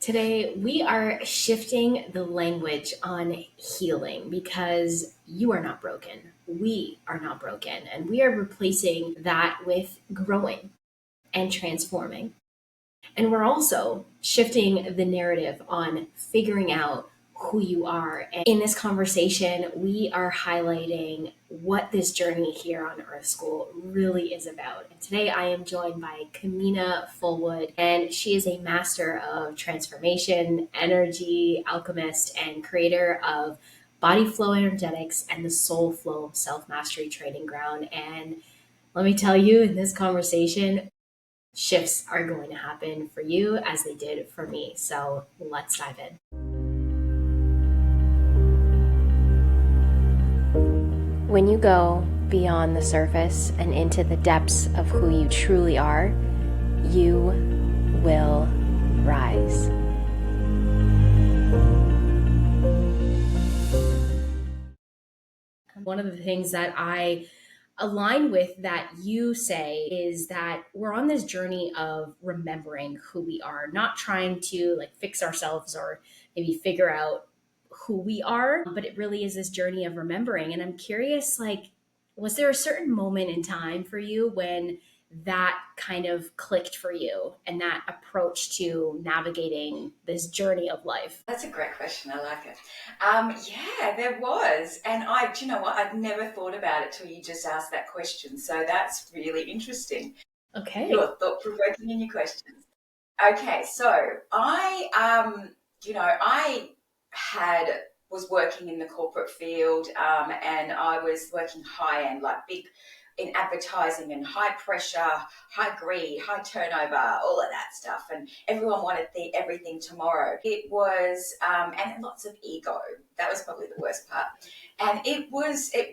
Today, we are shifting the language on healing because you are not broken. We are not broken. And we are replacing that with growing and transforming. And we're also shifting the narrative on figuring out who you are. And in this conversation, we are highlighting what this journey here on Earth School really is about. And today I am joined by Kemina Fulwood, and she is a master of transformation, energy, alchemist, and creator of Body Flow Energetics and the Soul Flow Self Mastery Training Ground. And let me tell you, in this conversation, shifts are going to happen for you as they did for me. So let's dive in. When you go beyond the surface and into the depths of who you truly are, you will rise. One of the things that I align with that you say is that we're on this journey of remembering who we are, not trying to like fix ourselves or maybe figure out who we are, but it really is this journey of remembering. And I'm curious, like, was there a certain moment in time for you when that kind of clicked for you and that approach to navigating this journey of life? That's a great question. I like it. Yeah, there was. And do you know what? I'd never thought about it till you just asked that question. So that's really interesting. Okay. You're thought provoking in your questions. Okay, so I had was working in the corporate field, and I was working high end, like big in advertising and high pressure, high greed, high turnover, all of that stuff. And everyone wanted everything tomorrow. It was, and lots of ego. That was probably the worst part. And it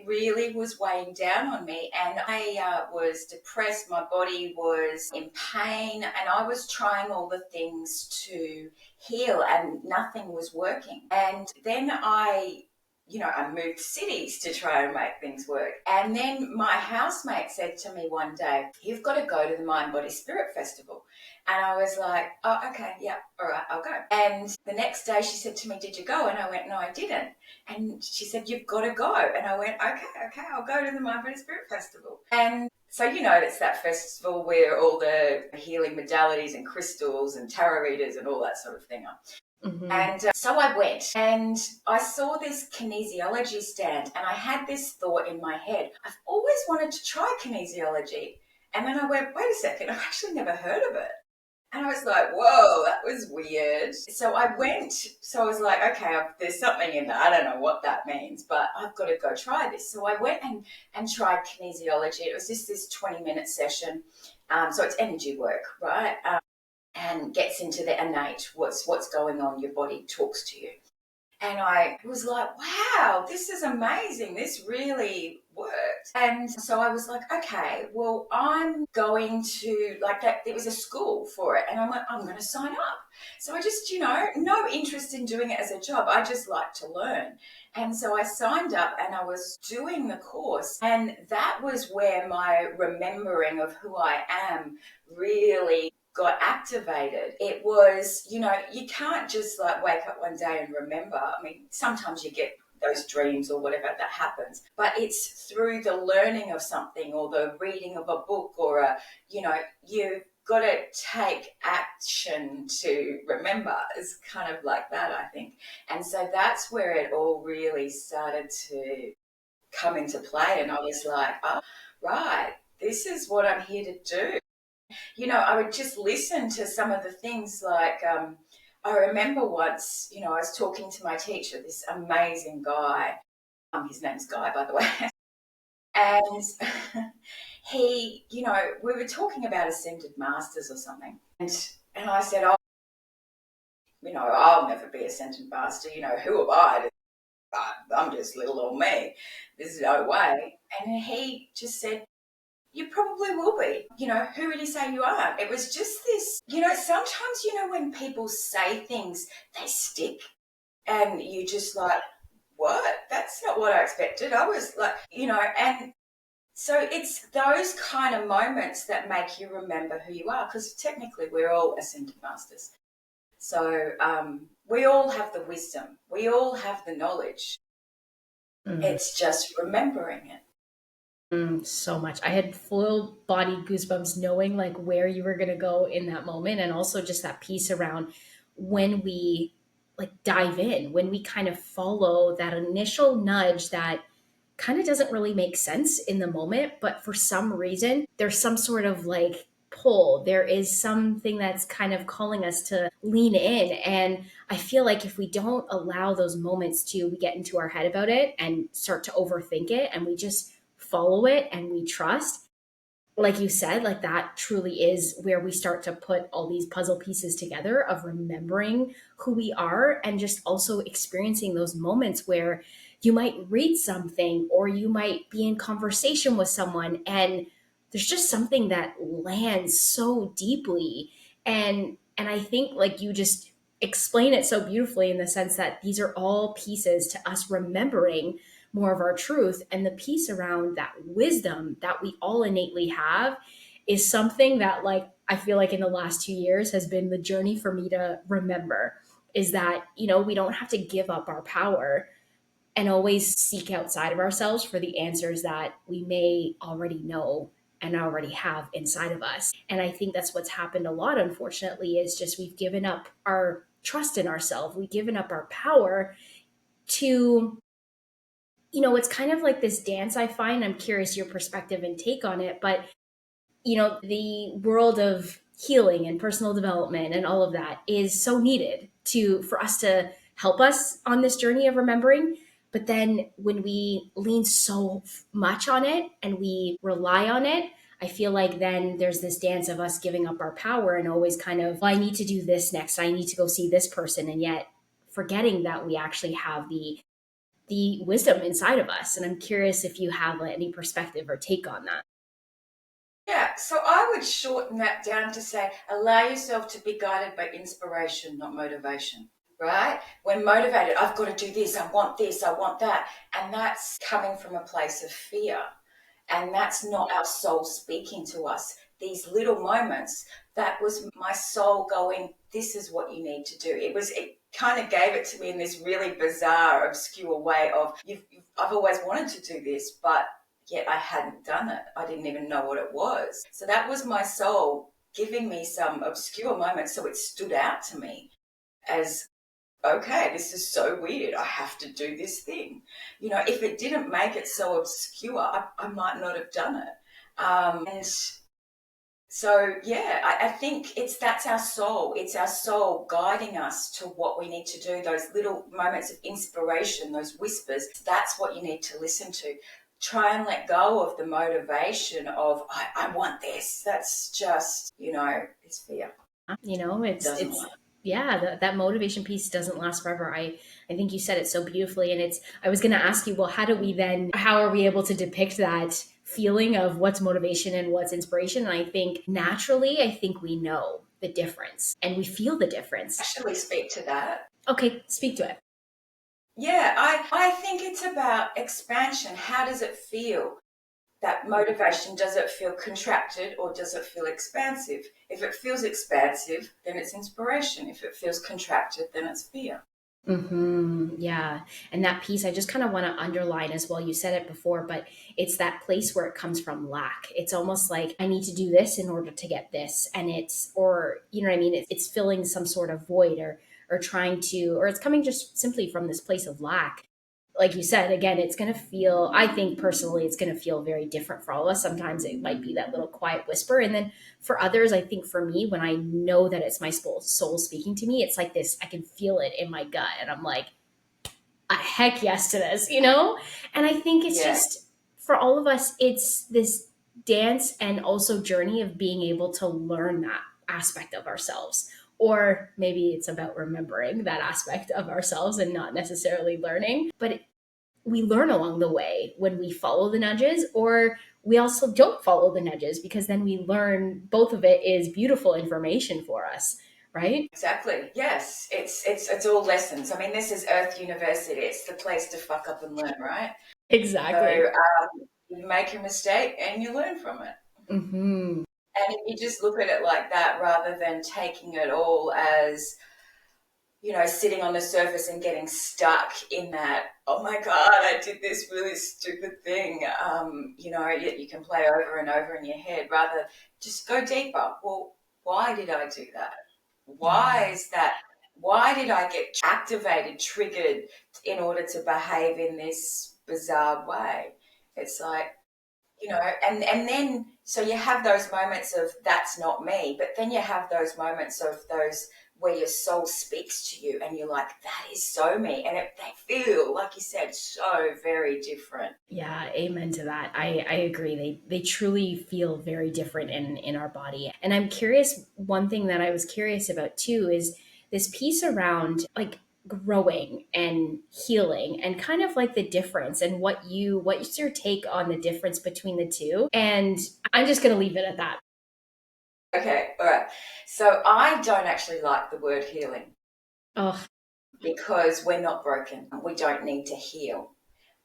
really was weighing down on me. And I was depressed. My body was in pain, and I was trying all the things to heal, and nothing was working. And then I moved cities to try and make things work. And then my housemate said to me one day, "You've got to go to the Mind Body Spirit Festival." And I was like, "Oh, okay, yeah, all right, I'll go." And the next day she said to me, "Did you go?" And I went, "No, I didn't." And she said, "You've got to go." And I went, okay, I'll go to the Mind Body Spirit Festival. And so, it's that festival where all the healing modalities and crystals and tarot readers and all that sort of thing are. Mm-hmm. And so I went and I saw this kinesiology stand, and I had this thought in my head. I've always wanted to try kinesiology. And then I went, wait a second, I've actually never heard of it. And I was like, whoa, that was weird. So I went, so I was like, okay, there's something in there. I don't know what that means, but I've got to go try this. So I went and tried kinesiology. It was just this 20-minute session. So it's energy work, right? And gets into the innate, what's going on, your body talks to you. And I was like, wow, this is amazing. This really worked. And so I was like, okay, well, I'm going to, like, that, there was a school for it. And I'm like, I'm going to sign up. So I just, no interest in doing it as a job. I just like to learn. And so I signed up and I was doing the course. And that was where my remembering of who I am really got activated. It was, you can't just like wake up one day and remember. I mean, sometimes you get those dreams or whatever that happens, but it's through the learning of something or the reading of a book or you've got to take action to remember. It's kind of like that, I think. And so that's where it all really started to come into play. And I was like, oh, right, this is what I'm here to do. I would just listen to some of the things like, I remember once, I was talking to my teacher, this amazing guy. His name's Guy, by the way. And we were talking about ascended masters or something. And I said, oh, I'll never be ascended master. Who am I? I'm just little old me. There's no way. And he just said, you probably will be. Who would you say you are? It was just this, sometimes, when people say things, they stick. And you just like, what? That's not what I expected. I was like, and so it's those kind of moments that make you remember who you are, because technically we're all ascended masters. So we all have the wisdom, we all have the knowledge. It's just remembering it. So much. I had full body goosebumps knowing like where you were going to go in that moment, and also just that piece around when we like dive in, when we kind of follow that initial nudge that kind of doesn't really make sense in the moment, but for some reason there's some sort of like pull. There is something that's kind of calling us to lean in, and I feel like if we don't allow those moments to we get into our head about it and start to overthink it, and we just follow it and we trust, like you said, like that truly is where we start to put all these puzzle pieces together of remembering who we are and just also experiencing those moments where you might read something or you might be in conversation with someone and there's just something that lands so deeply. And I think like you just explain it so beautifully in the sense that these are all pieces to us remembering more of our truth. And the piece around that wisdom that we all innately have is something that, like, I feel like in the last 2 years has been the journey for me to remember is that, we don't have to give up our power and always seek outside of ourselves for the answers that we may already know and already have inside of us. And I think that's what's happened a lot, unfortunately, is just we've given up our trust in ourselves. We've given up our power to it's kind of like this dance I find. I'm curious your perspective and take on it, but the world of healing and personal development and all of that is so needed to for us to help us on this journey of remembering. But then when we lean so much on it and we rely on it, I feel like then there's this dance of us giving up our power and always kind of, well, I need to do this next. I need to go see this person. And yet forgetting that we actually have the wisdom inside of us. And I'm curious if you have like, any perspective or take on that. Yeah, so I would shorten that down to say allow yourself to be guided by inspiration, not motivation, right? When motivated, I've got to do this, I want that. And that's coming from a place of fear. And that's not our soul speaking to us. These little moments, that was my soul going, this is what you need to do. It kind of gave it to me in this really bizarre, obscure way of, I've always wanted to do this, but yet I hadn't done it. I didn't even know what it was. So that was my soul giving me some obscure moments. So it stood out to me as, okay, this is so weird. I have to do this thing. If it didn't make it so obscure, I might not have done it. And so, yeah, I think that's our soul. It's our soul guiding us to what we need to do. Those little moments of inspiration, those whispers, that's what you need to listen to. Try and let go of the motivation of, I want this. That's just, it's fear. It doesn't It's work. yeah, that motivation piece doesn't last forever. I think you said it so beautifully, and I was going to ask you, well, how are we able to depict that feeling of what's motivation and what's inspiration? And I think naturally, I think we know the difference and we feel the difference. Actually, speak to that. Okay, speak to it. Yeah, I think it's about expansion. How does it feel? That motivation, does it feel contracted or does it feel expansive? If it feels expansive, then it's inspiration. If it feels contracted, then it's fear. Yeah. And that piece, I just kind of want to underline as well. You said it before, but it's that place where it comes from lack. It's almost like I need to do this in order to get this. And or, you know what I mean? It's filling some sort of void or trying to, or it's coming just simply from this place of lack. Like you said, again, it's going to feel, I think personally, it's going to feel very different for all of us. Sometimes it might be that little quiet whisper. And then for others, I think for me, when I know that it's my soul speaking to me, it's like this, I can feel it in my gut. And I'm like, heck yes to this. And I think it's Yeah, just, for all of us, it's this dance and also journey of being able to learn that aspect of ourselves. Or maybe it's about remembering that aspect of ourselves and not necessarily learning. But we learn along the way when we follow the nudges, or we also don't follow the nudges because then we learn both of it is beautiful information for us, right? exactly. Yes, it's all lessons. I mean, this is Earth University. It's the place to fuck up and learn, right? So Exactly. you make a mistake and you learn from it. Hmm. And if you just look at it like that, rather than taking it all as, sitting on the surface and getting stuck in that, oh my God, I did this really stupid thing. You can play over and over in your head, rather just go deeper. Well, why did I do that? Yeah. Why is that? Why did I get activated, triggered in order to behave in this bizarre way? It's like, and then so you have those moments of that's not me, but then you have those moments of those where your soul speaks to you and you're like, that is so me. And they feel, like you said, so very different. Yeah, amen to that. I agree. They truly feel very different in our body. And I'm curious, one thing that I was curious about too is this piece around like growing and healing and kind of like the difference and what's your take on the difference between the two? And I'm just gonna leave it at that. Okay, all right. So I don't actually like the word healing Oh, because we're not broken. We don't need to heal.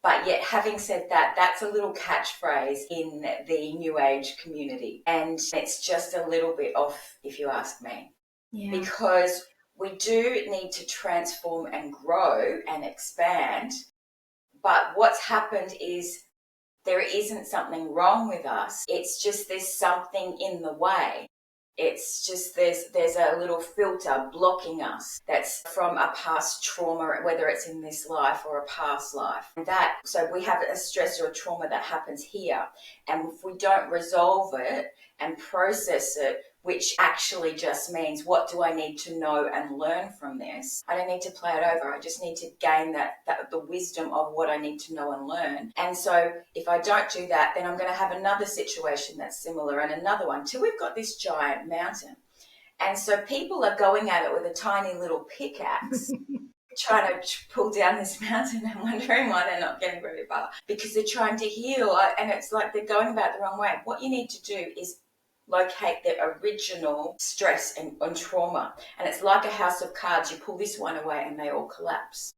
But yet, having said that, that's a little catchphrase in the New Age community. And it's just a little bit off, if you ask me, yeah. because we do need to transform and grow and expand. But what's happened is there isn't something wrong with us. It's just there's something in the way. It's just there's a little filter blocking us that's from a past trauma, whether it's in this life or a past life. And that so we have a stress or a trauma that happens here. And if we don't resolve it and process it, which actually just means what do I need to know and learn from this? I don't need to play it over. I just need to gain that the wisdom of what I need to know and learn. And so if I don't do that, then I'm going to have another situation that's similar and another one till we've got this giant mountain. And so people are going at it with a tiny little pickaxe trying to pull down this mountain and wondering why they're not getting very far because they're trying to heal, and it's like they're going about it the wrong way. What you need to do is locate the original stress and trauma, and it's like a house of cards. You pull this one away and they all collapse.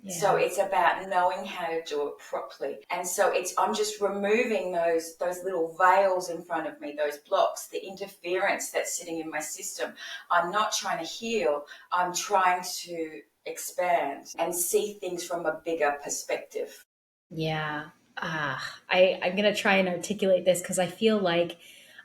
So Yeah. it's about knowing how to do it properly. And so I'm just removing those little veils in front of me, those blocks, the interference that's sitting in my system. I'm not trying to heal. I'm trying to expand and see things from a bigger perspective. Yeah. I'm going to try and articulate this because I feel like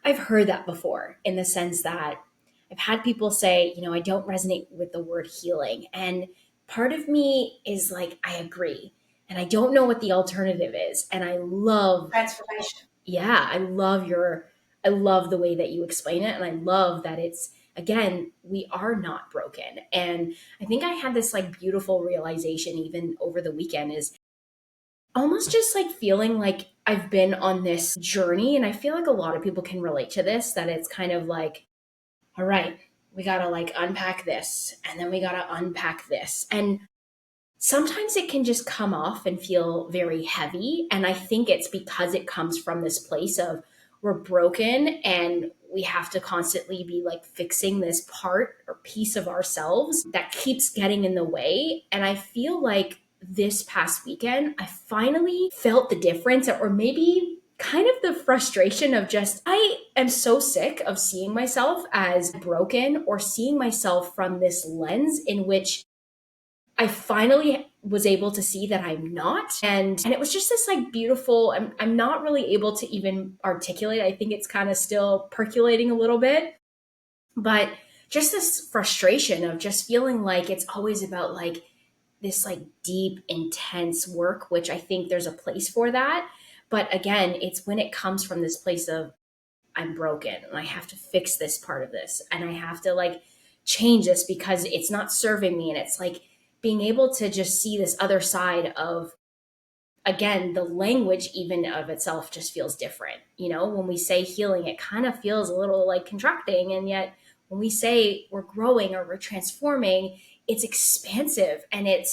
I've heard that before in the sense that I've had people say, I don't resonate with the word healing. And part of me is like, I agree. And I don't know what the alternative is. And I love, Transformation. yeah, I love the way that you explain it. And I love that it's, again, we are not broken. And I think I had this like beautiful realization even over the weekend is almost just like feeling like I've been on this journey. And I feel like a lot of people can relate to this, that it's kind of like, all right, we got to like unpack this and then we got to unpack this. And sometimes it can just come off and feel very heavy. And I think it's because it comes from this place of we're broken and we have to constantly be like fixing this part or piece of ourselves that keeps getting in the way. And I feel like this past weekend, I finally felt the difference, or maybe kind of the frustration of just, I am so sick of seeing myself as broken or seeing myself from this lens in which I finally was able to see that I'm not. And it was just this like beautiful, I'm not really able to even articulate. I think it's kind of still percolating a little bit, but just this frustration of just feeling like it's always about like this like deep, intense work, which I think there's a place for that. But again, it's when it comes from this place of I'm broken and I have to fix this part of this and I have to like change this because it's not serving me. And it's like being able to just see this other side of, again, the language even of itself just feels different. When we say healing, it kind of feels a little like contracting. And yet when we say we're growing or we're transforming, it's expansive and it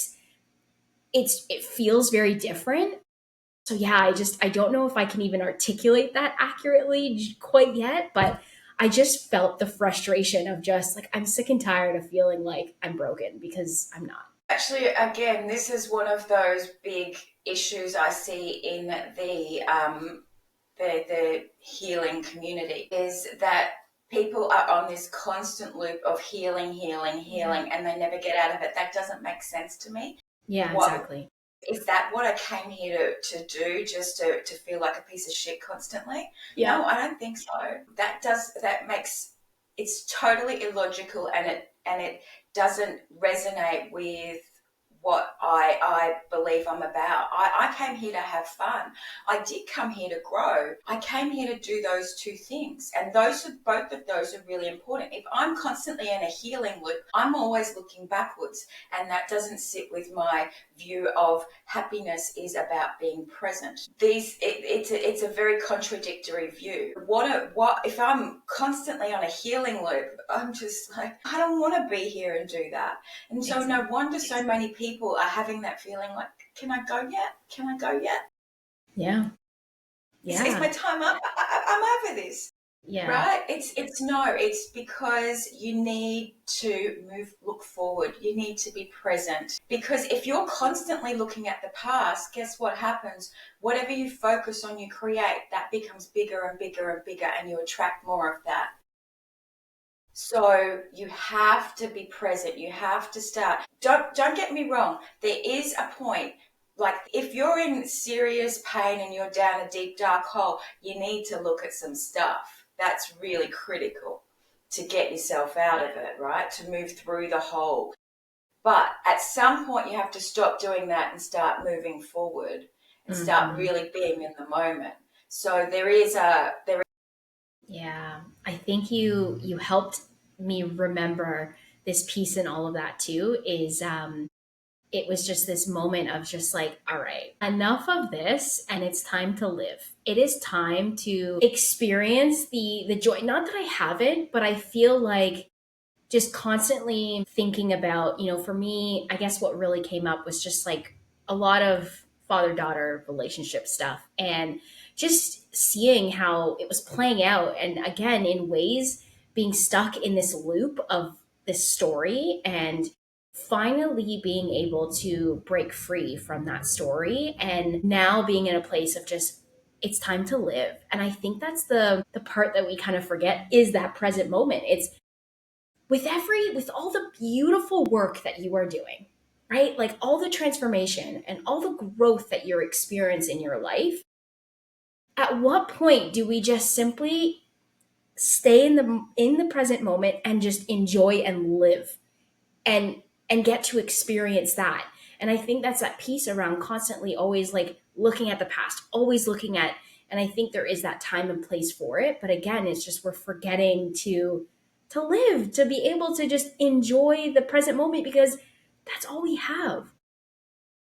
feels very different. So yeah, I don't know if I can even articulate that accurately quite yet, but I just felt the frustration of just like I'm sick and tired of feeling like I'm broken because I'm not. Actually, again, this is one of those big issues I see in the healing community is that people are on this constant loop of healing, healing, Yeah. healing, and they never get out of it. That doesn't make sense to me. Yeah, What exactly. is that what I came here to do, just to feel like a piece of shit constantly? Yeah. No, I don't think so. That makes, it's totally illogical, and it doesn't resonate with what I believe I'm about. I came here to have fun. I did come here to grow. I came here to do those two things. And both of those are really important. If I'm constantly in a healing loop, I'm always looking backwards. And that doesn't sit with my view of happiness is about being present. It's a very contradictory view. What if I'm constantly on a healing loop? I'm just like, I don't want to be here and do that. And so no Exactly. wonder so many people are having that feeling like, can I go yet? Can I go yet? Yeah. Is my Yeah. time up? I'm over this. Yeah. Right? It's no, it's because you need to look forward. You need to be present. Because if you're constantly looking at the past, guess what happens? Whatever you focus on, you create, that becomes bigger and bigger and bigger, and you attract more of that. So you have to be present. You have to start. Don't get me wrong. There is a point. Like if you're in serious pain and you're down a deep dark hole, you need to look at some stuff. That's really critical to get yourself out of it, right? To move through the hole. But at some point you have to stop doing that and start moving forward and start Hmm. really being in the moment. So there. Yeah. I think you helped me remember this piece and all of that too is it was just this moment of just like, all right, enough of this and it's time to live. It is time to experience the joy. Not that I haven't, but I feel like just constantly thinking about, for me, I guess what really came up was just like a lot of father daughter relationship stuff and just seeing how it was playing out. And again, in ways, being stuck in this loop of this story and finally being able to break free from that story and now being in a place of just it's time to live. And I think that's the part that we kind of forget is that present moment. It's with all the beautiful work that you are doing, right? Like all the transformation and all the growth that you're experiencing in your life, at what point do we just simply stay in the present moment and just enjoy and live and and get to experience that? And I think that's that piece around constantly always like looking at the past, always looking at, and I think there is that time and place for it, but again, it's just we're forgetting to live, to be able to just enjoy the present moment because that's all we have.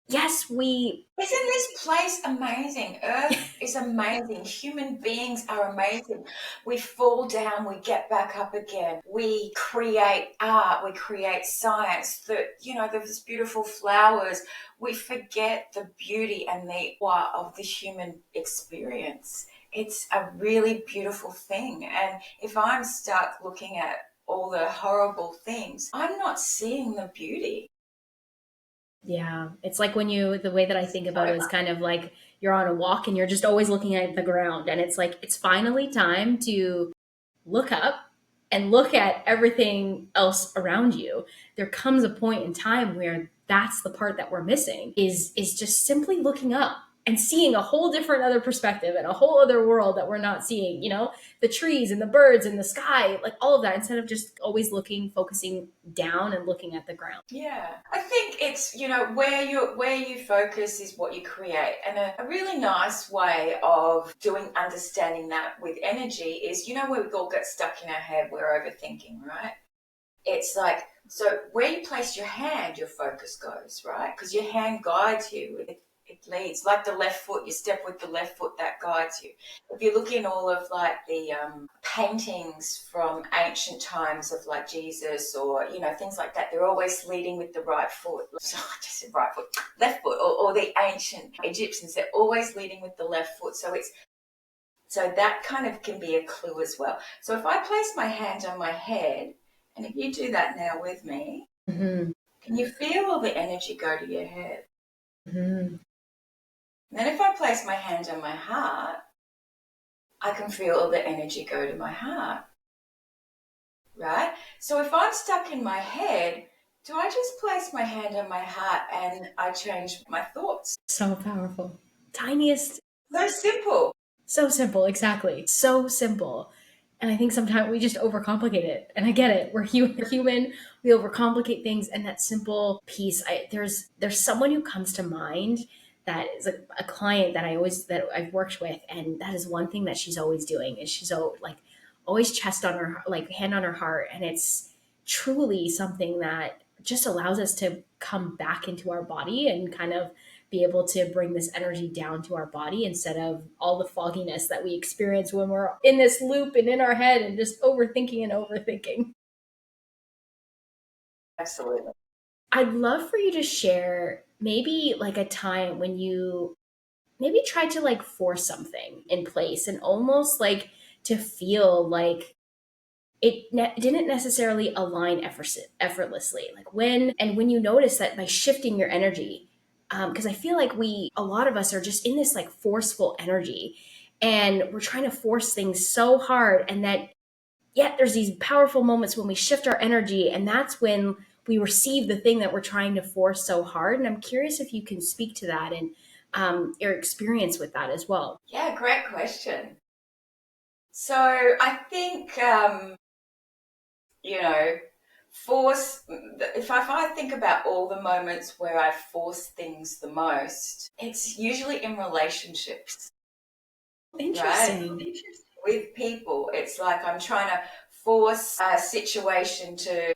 Yes, we. Isn't this place amazing? Earth is amazing. Human beings are amazing. We fall down, we get back up again. We create art, we create science. Those beautiful flowers. We forget the beauty and the awe of the human experience. It's a really beautiful thing. And if I'm stuck looking at all the horrible things, I'm not seeing the beauty. Yeah, it's like when the way that I think about it So is kind of like you're on a walk and you're just always looking at the ground, and it's like it's finally time to look up and look at everything else around you. There comes a point in time where that's the part that we're missing is just simply looking up and seeing a whole different other perspective and a whole other world that we're not seeing, the trees and the birds and the sky, like all of that, instead of just always looking, focusing down and looking at the ground. yeah, I think it's where you focus is what you create, and a really nice way of doing understanding that with energy is where we all get stuck in our head, we're overthinking, right? It's like, so where you place your hand, your focus goes, right? Because your hand guides you. It leads. Like the left foot, you step with the left foot, that guides you. If you look in all of like the paintings from ancient times of like Jesus or, things like that, they're always leading with the right foot. So I just said right foot, left foot, or the ancient Egyptians, they're always leading with the left foot. So that kind of can be a clue as well. So if I place my hand on my head, and if you do that now with me, Hmm. can you feel all the energy go to your head? Hmm. And then if I place my hand on my heart, I can feel all the energy go to my heart. right? So if I'm stuck in my head, do I just place my hand on my heart and I change my thoughts? So powerful. Tiniest. So simple. So simple, exactly. So simple. And I think sometimes we just overcomplicate it. And I get it. We're human. We overcomplicate things. And that simple piece, there's someone who comes to mind that is a client that I've worked with, and that is one thing that she's always doing is she's always chest on her, like hand on her heart, and it's truly something that just allows us to come back into our body and kind of be able to bring this energy down to our body instead of all the fogginess that we experience when we're in this loop and in our head and just overthinking and overthinking. Absolutely. I'd love for you to share maybe like a time when you maybe tried to like force something in place and almost like to feel like didn't necessarily align effortlessly, like when you notice that by shifting your energy, because I feel like a lot of us are just in this like forceful energy, and we're trying to force things so hard, and that yet there's these powerful moments when we shift our energy, and that's when we receive the thing that we're trying to force so hard. And I'm curious if you can speak to that and your experience with that as well. Yeah, great question. So I think, force, if I think about all the moments where I force things the most, it's usually in relationships, right? Interesting. With people, it's like I'm trying to force a situation to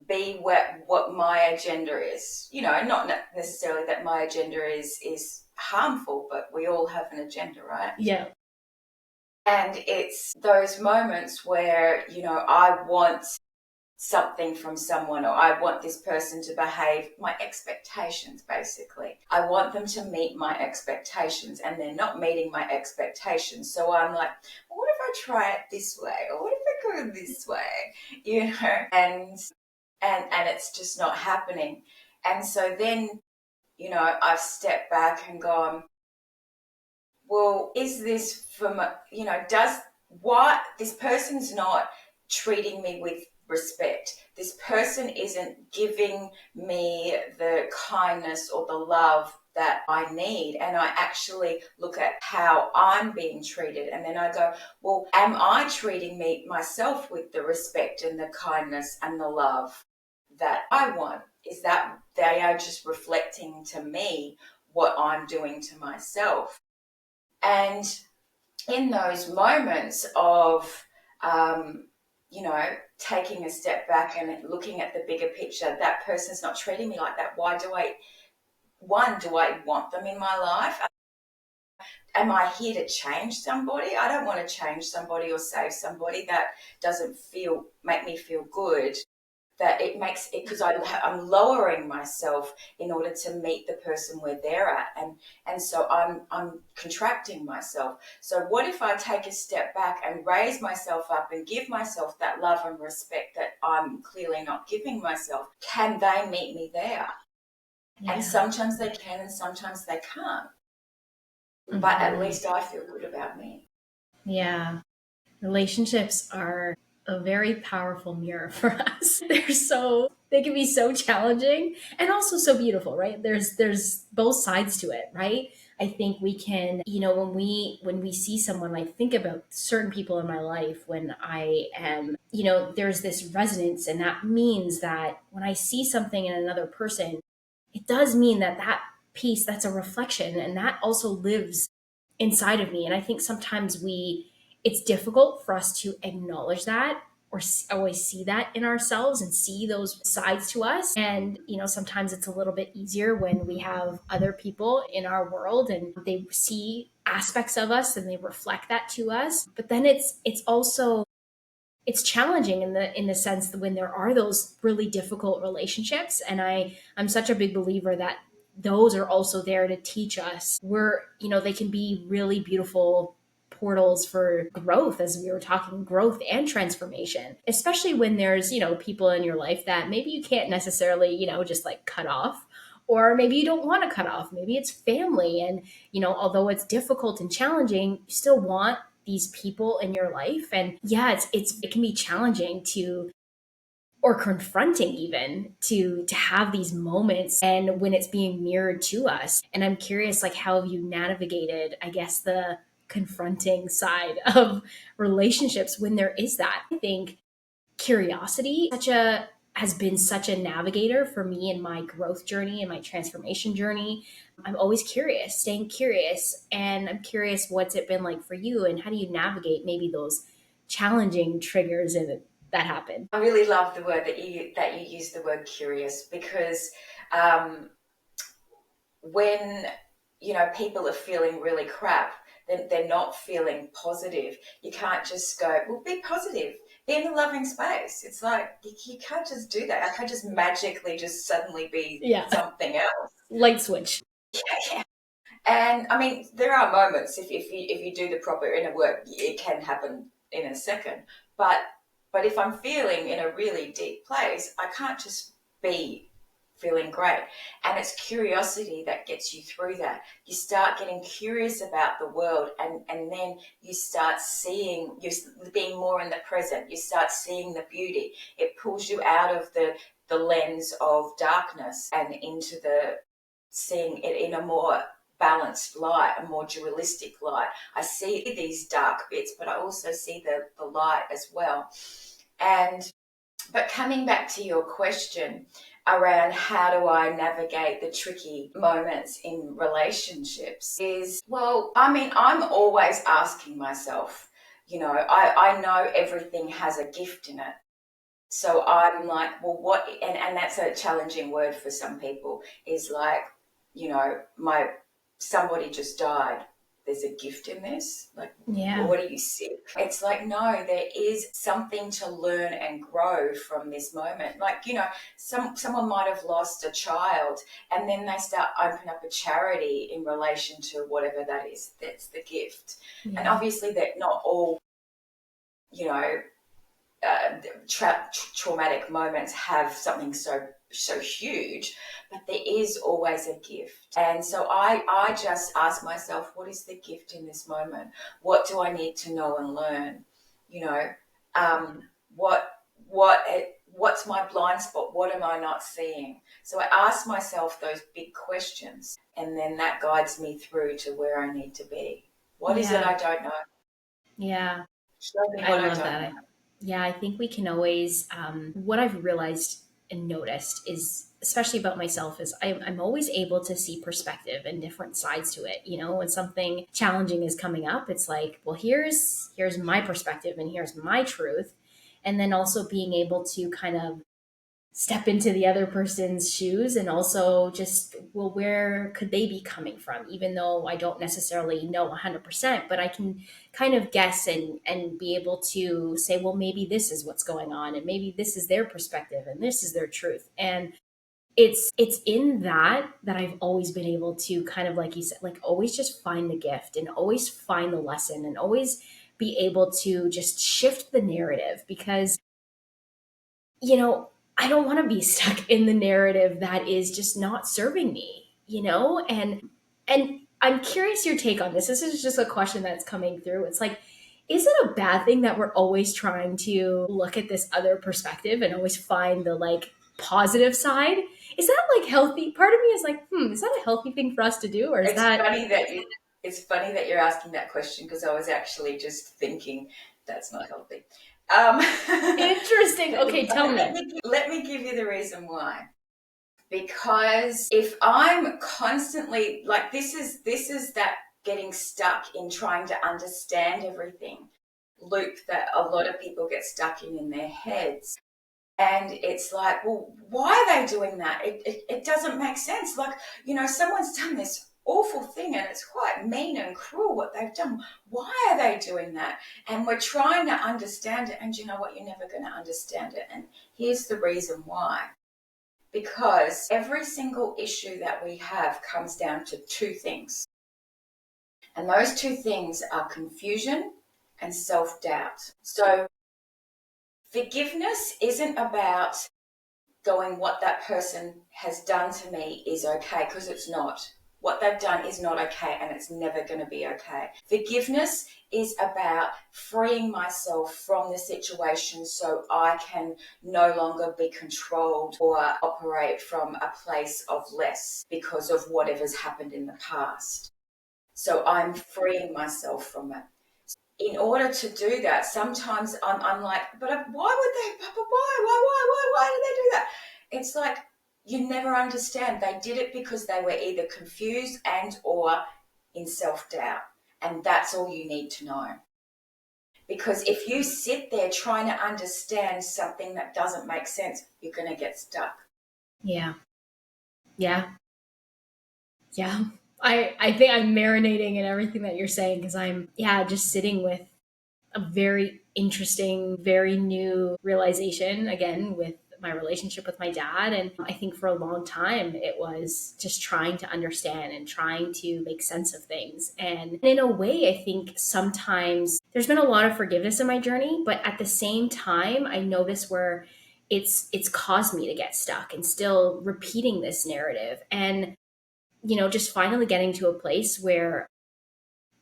be what my agenda is. Not necessarily that my agenda is harmful, but we all have an agenda, right? Yeah. And it's those moments where, I want something from someone, or I want this person to behave, my expectations basically. I want them to meet my expectations, and they're not meeting my expectations. So I'm like, well, what if I try it this way? Or what if I go this way? And it's just not happening. And so then, I've stepped back and gone, well, is this from, does what this person's not treating me with respect? This person isn't giving me the kindness or the love that I need. And I actually look at how I'm being treated. And then I go, well, am I treating myself with the respect and the kindness and the love that I want? Is that they are just reflecting to me what I'm doing to myself? And in those moments of, taking a step back and looking at the bigger picture, that person's not treating me like that. Why do I want them in my life? Am I here to change somebody? I don't want to change somebody or save somebody. That doesn't make me feel good. That it makes it, because I'm lowering myself in order to meet the person where they're at, and so I'm contracting myself. So what if I take a step back and raise myself up and give myself that love and respect that I'm clearly not giving myself? Can they meet me there? And Yeah. sometimes they can, and sometimes they can't. But at Mhm. least I feel good about me. Yeah. Relationships are a very powerful mirror for us. They can be so challenging and also so beautiful, right? There's both sides to it, right? I think we can, when we see someone, I think about certain people in my life when I am, there's this resonance, and that means that when I see something in another person, it does mean that piece, that's a reflection, and that also lives inside of me. And I think sometimes it's difficult for us to acknowledge that or always see that in ourselves and see those sides to us. And, sometimes it's a little bit easier when we have other people in our world and they see aspects of us and they reflect that to us. But then it's also it's challenging in the sense that when there are those really difficult relationships, and I'm such a big believer that those are also there to teach us, they can be really beautiful portals for growth, as we were talking, growth and transformation, especially when there's people in your life that maybe you can't necessarily just like cut off, or maybe you don't want to cut off. Maybe it's family, and although it's difficult and challenging, you still want these people in your life. And yeah, it can be challenging to, or confronting even, to have these moments and when it's being mirrored to us. And I'm curious, like, how have you navigated, I guess, the confronting side of relationships when there is that? I think curiosity such a has been such a navigator for me in my growth journey and my transformation journey. I'm always curious, staying curious, and I'm curious what's it been like for you, and how do you navigate maybe those challenging triggers and that happen? I really love the word that you use, the word curious, because um, when people are feeling really crap, then they're not feeling positive. You can't just go, well, be positive, be in a loving space. It's like you can't just do that. I can't just magically just suddenly be Yeah. something else. Light switch. Yeah. And I mean, there are moments if you do the proper inner work, it can happen in a second. But if I'm feeling in a really deep place, I can't just be feeling great. And it's curiosity that gets you through that. You start getting curious about the world, and then you start seeing, you're being more in the present. You start seeing the beauty. It pulls you out of the lens of darkness and into the seeing it in a more balanced light, a more dualistic light. I see these dark bits, but I also see the light as well. And but coming back to your question around how do I navigate the tricky moments in relationships is, well, I mean, I'm always asking myself, I know everything has a gift in it. So I'm like, well, what, and that's a challenging word for some people, is like, my somebody just died. There's a gift in this. Like, well, Yeah. what do you see? It's like, no, there is something to learn and grow from this moment. Like, someone might have lost a child, and then they start opening up a charity in relation to whatever that is. That's the gift. And Yeah. obviously, that not all, you know, traumatic moments have something so huge, but there is always a gift. And so I just ask myself, what is the gift in this moment? What do I need to know and learn? You know, um, what what what's my blind spot? What am I not seeing? So I ask myself those big questions, and then that guides me through to where I need to be. What is it Yeah. I don't know? Yeah. Show me I what I love don't know. that. Yeah, I think we can always, what I've realized and noticed is, especially about myself, is I'm always able to see perspective and different sides to it. You know, when something challenging is coming up, it's like, well, here's my perspective and here's my truth. And then also being able to kind of step into the other person's shoes and also just, well, where could they be coming from, even though I don't necessarily know 100%, but I can kind of guess and be able to say, well, maybe this is what's going on and maybe this is their perspective and this is their truth. And it's in that I've always been able to kind of, like you said, like always just find the gift and always find the lesson and always be able to just shift the narrative, because you know, I don't want to be stuck in the narrative that is just not serving me, you know? And I'm curious your take on this. This is just a question that's coming through. It's like, is it a bad thing that we're always trying to look at this other perspective and always find the like positive side? Is that like healthy? Part of me is like, is that a healthy thing for us to do? Or is It's that funny that you, it's funny that you're asking that question, because I was actually just thinking that's not healthy. Um, interesting? let me, Okay, tell me. let me give you the reason why. Because if I'm constantly like, this is that getting stuck in trying to understand everything loop that a lot of people get stuck in their heads. And it's like, well, why are they doing that? It doesn't make sense. Like, someone's done this awful thing and it's quite mean and cruel what they've done. Why are they doing that? And we're trying to understand it. And you know what? You're never going to understand it. And here's the reason why. Because every single issue that we have comes down to two things. And those two things are confusion and self doubt. So forgiveness isn't about going, what that person has done to me is okay, because it's not. What they've done is not okay, and it's never going to be okay. Forgiveness is about freeing myself from the situation so I can no longer be controlled or operate from a place of less because of whatever's happened in the past. So I'm freeing myself from it. In order to do that, sometimes I'm like, but why would they? Why did they do that? It's like you never understand. They did it because they were either confused and or in self-doubt, and that's all you need to know. Because if you sit there trying to understand something that doesn't make sense, you're going to get stuck. Yeah. Yeah. Yeah. I think I'm marinating in everything that you're saying because I'm, yeah, just sitting with a very interesting, very new realization again with my relationship with my dad. And I think for a long time, it was just trying to understand and trying to make sense of things. And in a way, I think sometimes there's been a lot of forgiveness in my journey, but at the same time, I notice where it's caused me to get stuck and still repeating this narrative. And just finally getting to a place where,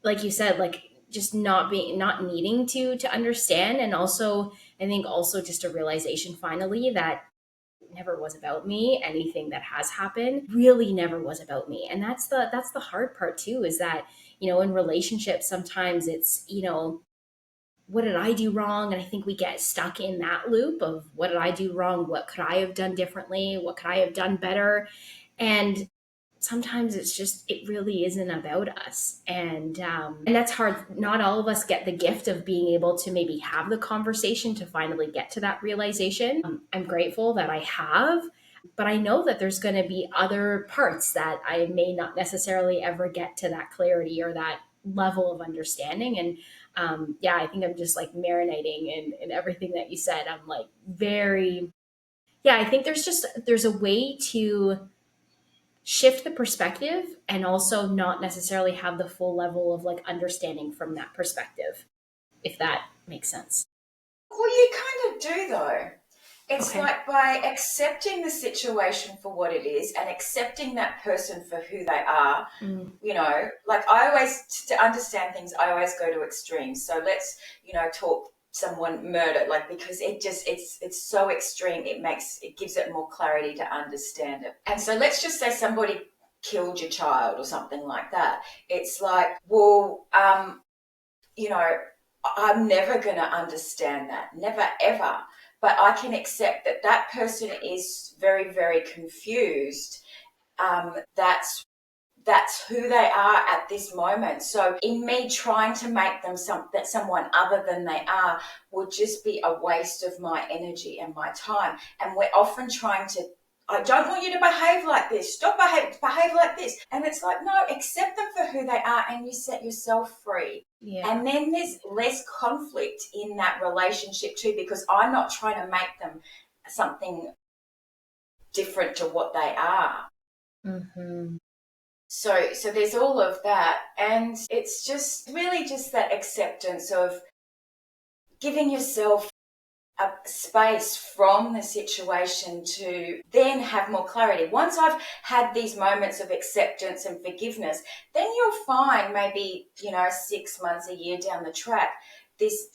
like you said, like just not needing to understand. And also, I think also just a realization finally that it never was about me. Anything that has happened really never was about me. And that's the hard part too, is that, in relationships, sometimes it's, what did I do wrong? And I think we get stuck in that loop of what did I do wrong? What could I have done differently? What could I have done better? And sometimes it's just it really isn't about us, and that's hard. Not all of us get the gift of being able to maybe have the conversation to finally get to that realization. I'm grateful that I have, but I know that there's going to be other parts that I may not necessarily ever get to that clarity or that level of understanding. And yeah, I think I'm just like marinating in everything that you said. I'm like very, yeah, I think there's a way to shift the perspective and also not necessarily have the full level of like understanding from that perspective, if that makes sense. Well, you kind of do, though. It's Okay. like by accepting the situation for what it is and accepting that person for who they are, Mm. like I always, to understand things, I always go to extremes. So let's, talk someone murder, like, because it's so extreme, it gives it more clarity to understand it. And so let's just say somebody killed your child or something like that. It's like, well, you know, I'm never going to understand that, never ever. But I can accept that that person is very, very confused. That's who they are at this moment. So in me trying to make them someone other than they are would just be a waste of my energy and my time. And we're often trying to, I don't want you to behave like this. Stop behave like this. And it's like, no, accept them for who they are and you set yourself free. Yeah. And then there's less conflict in that relationship too, because I'm not trying to make them something different to what they are. Hmm. So there's all of that, and it's just really just that acceptance of giving yourself a space from the situation to then have more clarity. Once I've had these moments of acceptance and forgiveness, then you'll find maybe 6 months, a year down the track, this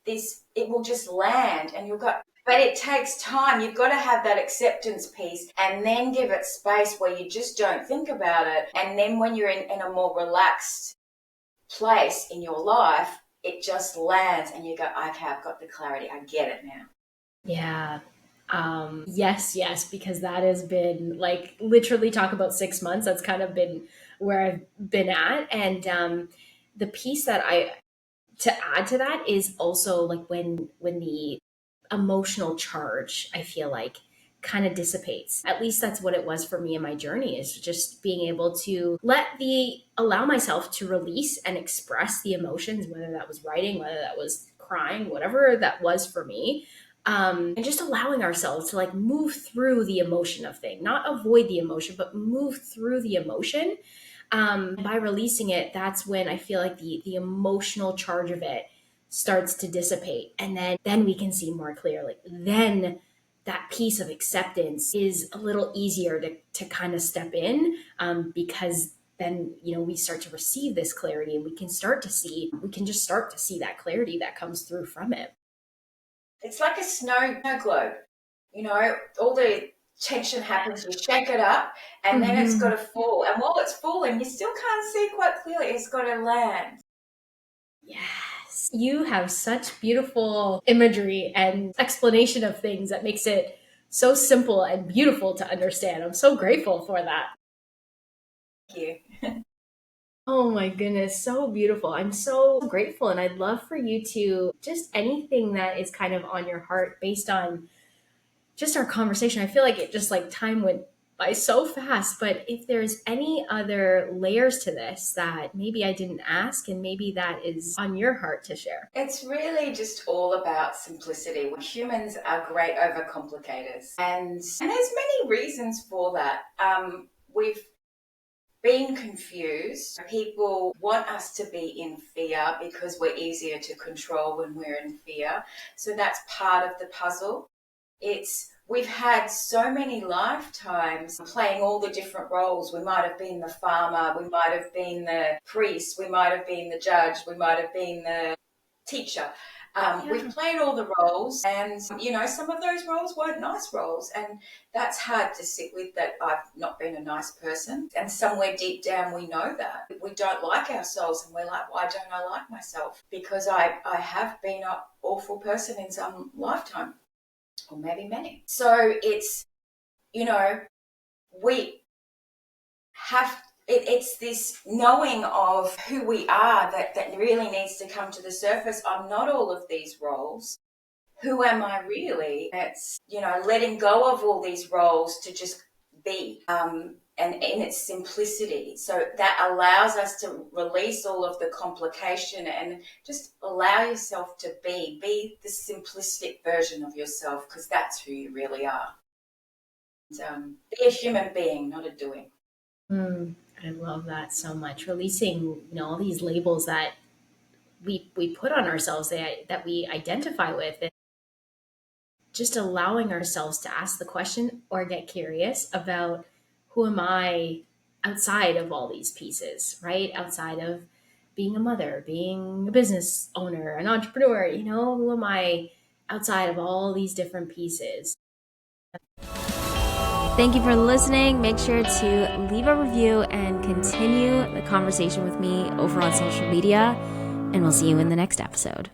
it will just land, and you'll go. But it takes time. You've got to have that acceptance piece and then give it space where you just don't think about it. And then when you're in a more relaxed place in your life, it just lands and you go, okay, I've got the clarity. I get it now. Yeah. Yes, yes, because that has been like literally talk about 6 months. That's kind of been where I've been at. And the piece that I to add to that is also like when the emotional charge, I feel like, kind of dissipates. At least that's what it was for me in my journey, is just being able to allow myself to release and express the emotions, whether that was writing, whether that was crying, whatever that was for me. And just allowing ourselves to like move through the emotion of thing, not avoid the emotion, but move through the emotion. By releasing it, that's when I feel like the emotional charge of it starts to dissipate, and then we can see more clearly. Then that piece of acceptance is a little easier to kind of step in, because then, we start to receive this clarity, and we can just start to see that clarity that comes through from it. It's like a snow globe. All the tension happens, you shake it up, and then it's got to fall. And while it's falling, you still can't see quite clearly. It's got to land. Yes. You have such beautiful imagery and explanation of things that makes it so simple and beautiful to understand. I'm so grateful for that. Thank you. Oh my goodness, so beautiful. I'm so grateful. And I'd love for you to just anything that is kind of on your heart based on just our conversation. I feel like it just like time went by so fast, but if there's any other layers to this that maybe I didn't ask and maybe that is on your heart to share. It's really just all about simplicity. Humans are great overcomplicators, and there's many reasons for that. We've been confused. People want us to be in fear because we're easier to control when we're in fear. So that's part of the puzzle. We've had so many lifetimes playing all the different roles. We might have been the farmer, we might have been the priest, we might have been the judge, we might have been the teacher. We've played all the roles, and some of those roles weren't nice roles, and that's hard to sit with, that I've not been a nice person, and somewhere deep down we know that we don't like ourselves, and we're like, why don't I like myself? Because I have been an awful person in some lifetime, or maybe many. So it's, we have, it's this knowing of who we are that really needs to come to the surface. I'm not all of these roles. Who am I really? It's, letting go of all these roles to just be, and in its simplicity. So that allows us to release all of the complication and just allow yourself to be the simplistic version of yourself, because that's who you really are. And, be a human being, not a doing. I love that so much. Releasing, all these labels that we put on ourselves that we identify with, and just allowing ourselves to ask the question or get curious about who am I outside of all these pieces, right? Outside of being a mother, being a business owner, an entrepreneur, who am I outside of all these different pieces? Thank you for listening. Make sure to leave a review and continue the conversation with me over on social media. And we'll see you in the next episode.